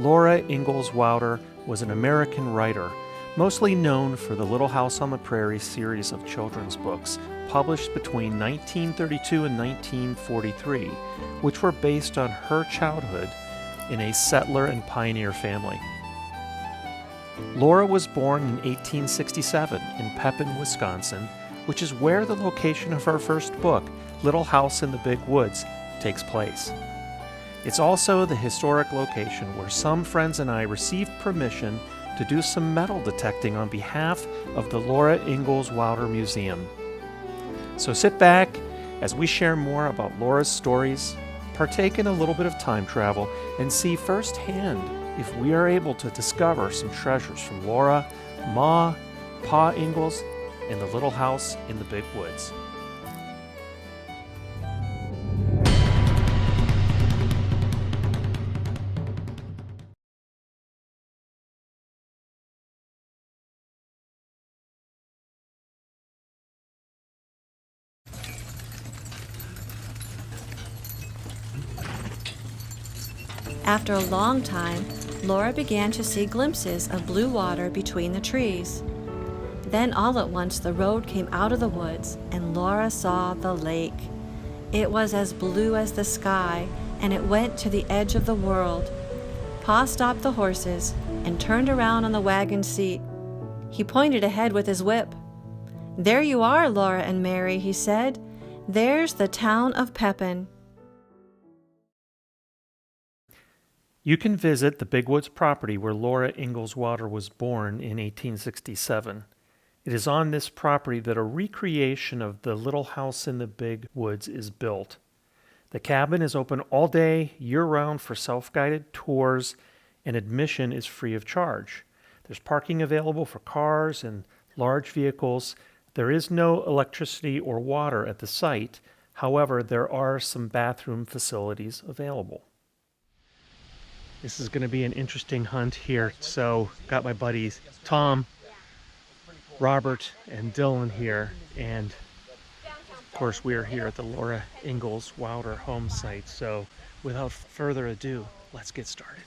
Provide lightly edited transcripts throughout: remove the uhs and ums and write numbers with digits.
Laura Ingalls Wilder was an American writer, mostly known for the Little House on the Prairie series of children's books published between 1932 and 1943, which were based on her childhood in a settler and pioneer family. Laura was born in 1867 in Pepin, Wisconsin, which is where the location of her first book, Little House in the Big Woods, takes place. It's also the historic location where some friends and I received permission to do some metal detecting on behalf of the Laura Ingalls Wilder Museum. So sit back as we share more about Laura's stories, partake in a little bit of time travel, and see firsthand if we are able to discover some treasures from Laura, Ma, Pa Ingalls, and the Little House in the Big Woods. After a long time, Laura began to see glimpses of blue water between the trees. Then all at once the road came out of the woods, and Laura saw the lake. It was as blue as the sky, and it went to the edge of the world. Pa stopped the horses and turned around on the wagon seat. He pointed ahead with his whip. "There you are, Laura and Mary," he said. "There's the town of Pepin." You can visit the Big Woods property where Laura Ingalls Wilder was born in 1867. It is on this property that a recreation of the Little House in the Big Woods is built. The cabin is open all day, year-round for self-guided tours, and admission is free of charge. There's parking available for cars and large vehicles. There is no electricity or water at the site. However, there are some bathroom facilities available. This is going to be an interesting hunt here. So, got my buddies Tom, Robert, and Dylan here, and of course we are here at the Laura Ingalls Wilder home site. So, without further ado, let's get started.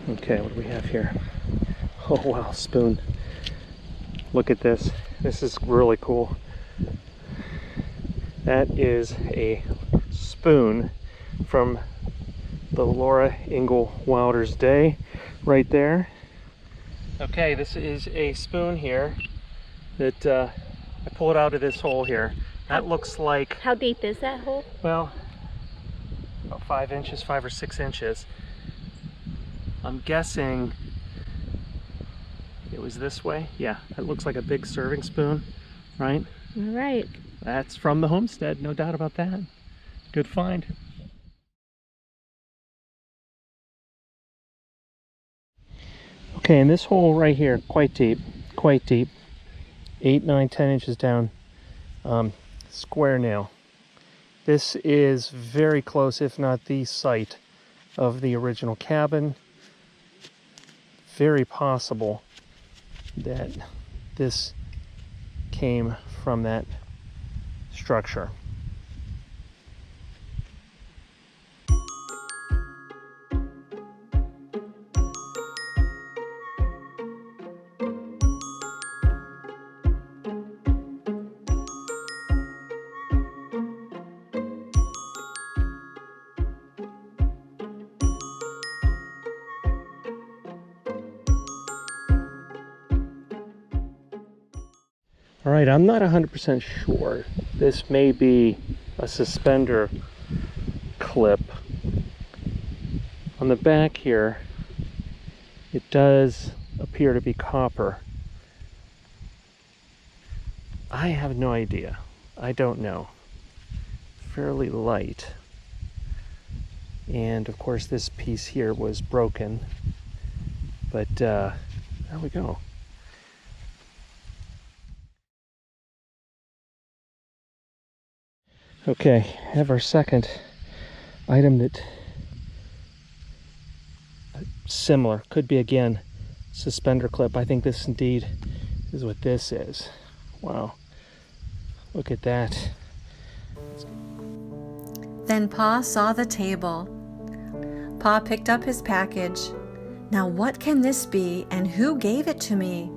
Okay, what do we have here? Oh wow, spoon. Look at this. This is really cool. That is a spoon from the Laura Ingalls Wilder's day right there. Okay, this is a spoon here that I pulled out of this hole here. That looks like... How deep is that hole? Well, about 5 inches, 5 or 6 inches. I'm guessing it was this way. Yeah, that looks like a big serving spoon, right? Right. That's from the Homestead, no doubt about that. Good find. Okay, and this hole right here, quite deep, 8, 9, 10 inches down, square nail. This is very close, if not the site of the original cabin. Very possible that this came from that structure. All right, I'm not 100% sure. This may be a suspender clip. On the back here, it does appear to be copper. I have no idea. I don't know. Fairly light. And of course this piece here was broken. But there we go. Okay, have our second item that similar, could be again suspender clip. I think this indeed This is what this is. Wow. Look at that. Then Pa saw the table. Pa picked up his package. Now what can this be, and who gave it to me?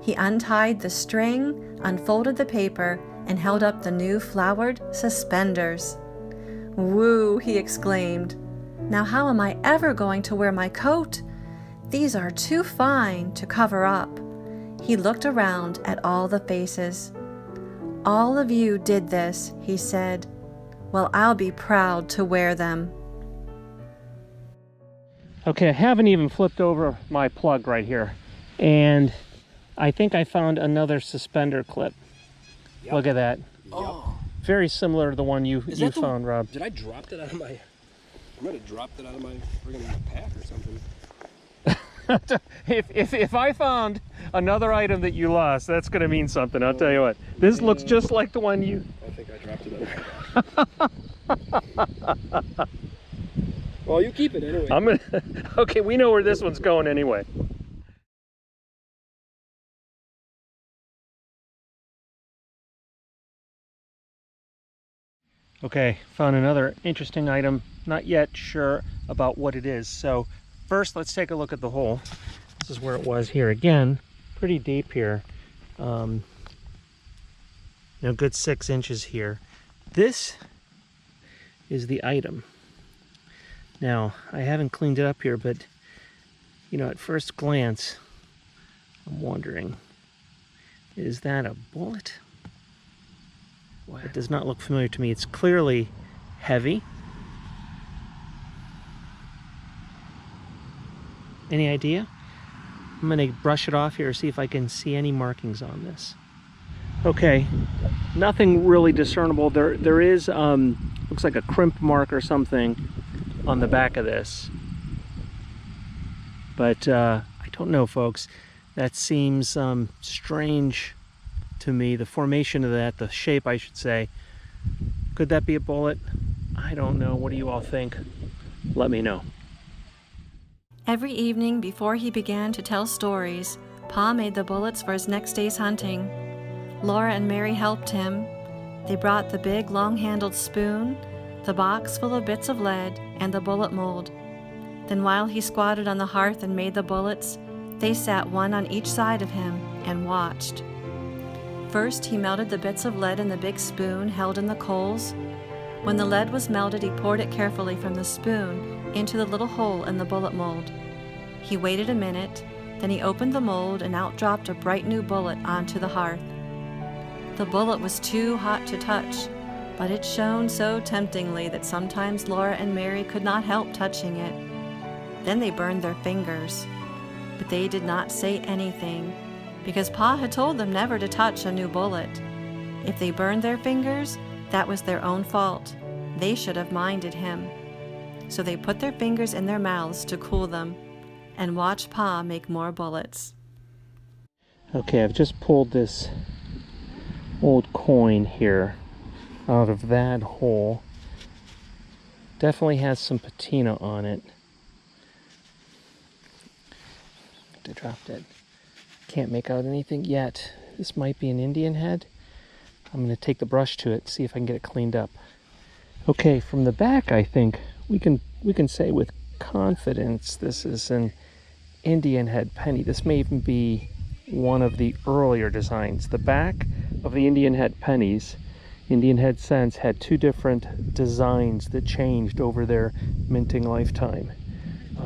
He untied the string, unfolded the paper, and held up the new flowered suspenders. "Woo!" he exclaimed. "Now how am I ever going to wear my coat? These are too fine to cover up." He looked around at all the faces. "All of you did this," he said. "Well, I'll be proud to wear them." Okay, I haven't even flipped over my plug right here. And I think I found another suspender clip. Yep. Look at that. Oh. Very similar to the one you found, Rob. Did I drop that out of my... I might have dropped it out of my friggin' pack or something. if I found another item that you lost, that's going to mean something. I'll tell you what. This looks just like the one you... I think I dropped it out of my pack. Well, you keep it anyway. I'm gonna... Okay, we know where this one's going anyway. Okay, found another interesting item. Not yet sure about what it is. So first, let's take a look at the hole. This is where it was here. Again, pretty deep here. Good 6 inches here. This is the item. Now, I haven't cleaned it up here, but at first glance, I'm wondering, is that a bullet? It does not look familiar to me. It's clearly heavy. Any idea? I'm going to brush it off here, see if I can see any markings on this. Okay, nothing really discernible. There is, looks like a crimp mark or something on the back of this. But I don't know, folks. That seems strange to me. The formation of that, the shape, I should say. Could that be a bullet? I don't know. What do you all think? Let me know. Every evening before he began to tell stories, Pa made the bullets for his next day's hunting. Laura and Mary helped him. They brought the big long-handled spoon, the box full of bits of lead, and the bullet mold. Then while he squatted on the hearth and made the bullets, they sat one on each side of him and watched. First, he melted the bits of lead in the big spoon held in the coals. When the lead was melted, he poured it carefully from the spoon into the little hole in the bullet mold. He waited a minute, then he opened the mold and out dropped a bright new bullet onto the hearth. The bullet was too hot to touch, but it shone so temptingly that sometimes Laura and Mary could not help touching it. Then they burned their fingers, but they did not say anything, because Pa had told them never to touch a new bullet. If they burned their fingers, that was their own fault. They should have minded him. So they put their fingers in their mouths to cool them and watched Pa make more bullets. Okay, I've just pulled this old coin here out of that hole. Definitely has some patina on it. I dropped it. Can't make out anything yet. This might be an Indian head. I'm going to take the brush to it, see if I can get it cleaned up. Okay, from the back, I think we can say with confidence this is an Indian head penny. This may even be one of the earlier designs. The back of the Indian head pennies, Indian head cents, had 2 different designs that changed over their minting lifetime.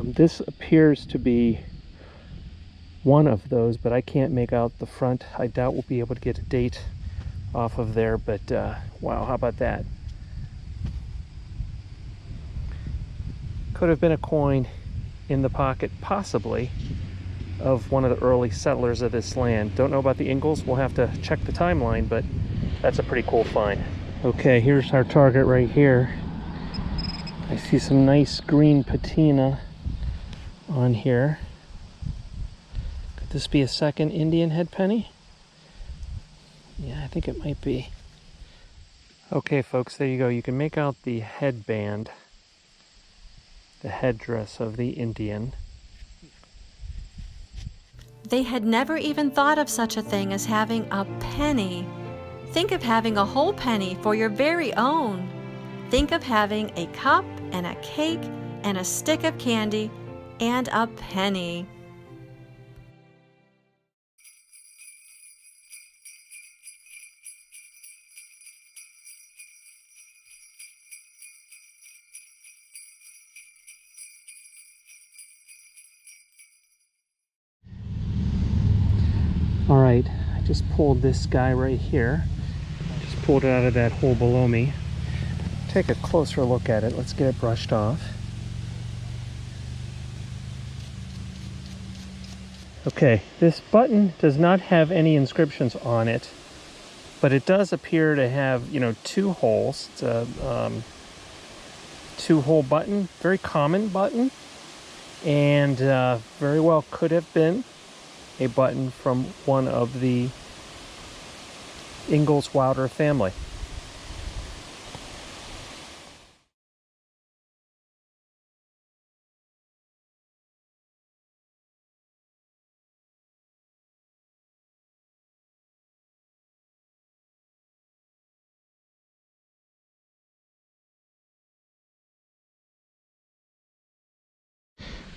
This appears to be one of those, but I can't make out the front. I doubt we'll be able to get a date off of there, but wow, how about that? Could have been a coin in the pocket, possibly, of one of the early settlers of this land. Don't know about the Ingalls. We'll have to check the timeline, but that's a pretty cool find. Okay, here's our target right here. I see some nice green patina on here. Could this be a second Indian head penny? Yeah, I think it might be. Okay, folks, there you go. You can make out the headband, the headdress of the Indian. They had never even thought of such a thing as having a penny. Think of having a whole penny for your very own. Think of having a cup and a cake and a stick of candy and a penny. All right, I just pulled this guy right here. Just pulled it out of that hole below me. Take a closer look at it. Let's get it brushed off. Okay, this button does not have any inscriptions on it, but it does appear to have, you know, two holes. It's a two-hole button, very common button, and very well could have been a button from one of the Ingalls Wilder family.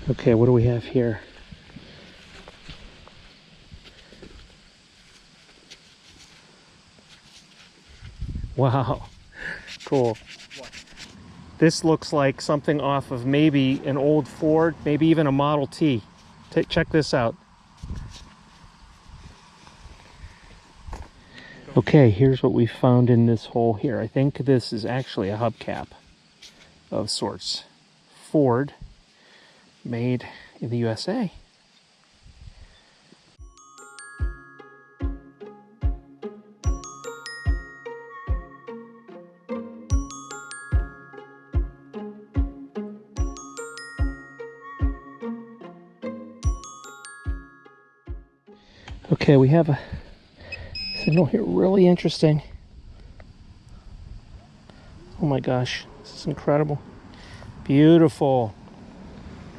Okay, what do we have here? Wow, cool. What? This looks like something off of maybe an old Ford, maybe even a Model T. Check this out. Okay, here's what we found in this hole here. I think this is actually a hubcap of sorts. Ford, made in the USA. Okay, we have a signal here, really interesting. Oh my gosh, this is incredible. Beautiful,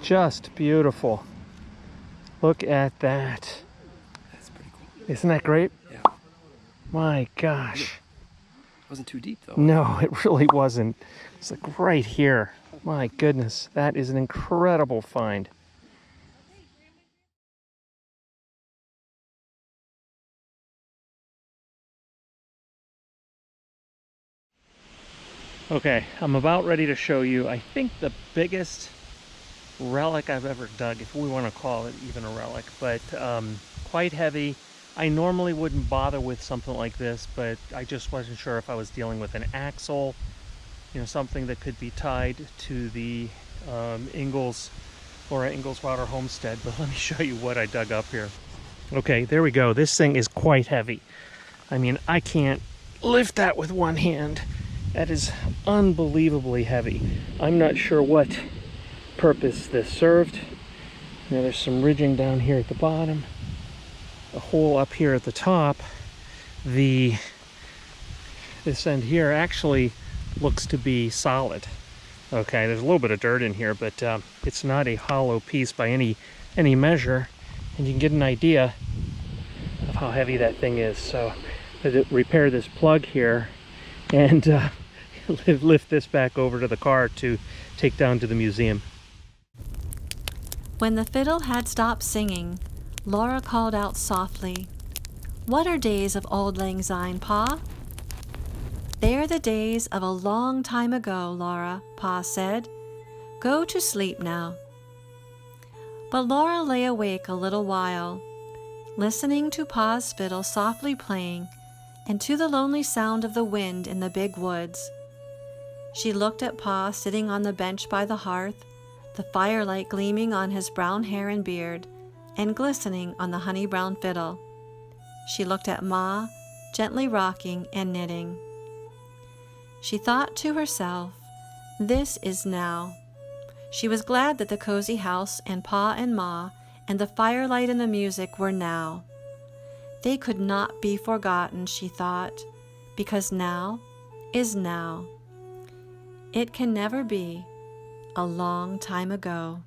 just beautiful. Look at that. That's pretty cool. Isn't that great? Yeah. My gosh. It wasn't too deep though. No, it really wasn't. It's like right here. My goodness, that is an incredible find. Okay, I'm about ready to show you, I think, the biggest relic I've ever dug, if we want to call it even a relic, but quite heavy. I normally wouldn't bother with something like this, but I just wasn't sure if I was dealing with an axle, you know, something that could be tied to the Laura Ingalls Wilder Homestead. But let me show you what I dug up here. Okay, there we go. This thing is quite heavy. I mean, I can't lift that with one hand. That is unbelievably heavy. I'm not sure what purpose this served. Now there's some ridging down here at the bottom, a hole up here at the top. This end here actually looks to be solid. Okay, there's a little bit of dirt in here, but it's not a hollow piece by any measure, and you can get an idea of how heavy that thing is. So I had to repair this plug here and lift this back over to the car to take down to the museum. When the fiddle had stopped singing, Laura called out softly, "What are days of auld lang syne, Pa?" "They are the days of a long time ago, Laura," Pa said. "Go to sleep now." But Laura lay awake a little while, listening to Pa's fiddle softly playing and to the lonely sound of the wind in the big woods. She looked at Pa sitting on the bench by the hearth, the firelight gleaming on his brown hair and beard, and glistening on the honey-brown fiddle. She looked at Ma, gently rocking and knitting. She thought to herself, "This is now." She was glad that the cozy house and Pa and Ma and the firelight and the music were now. They could not be forgotten, she thought, because now is now. It can never be a long time ago.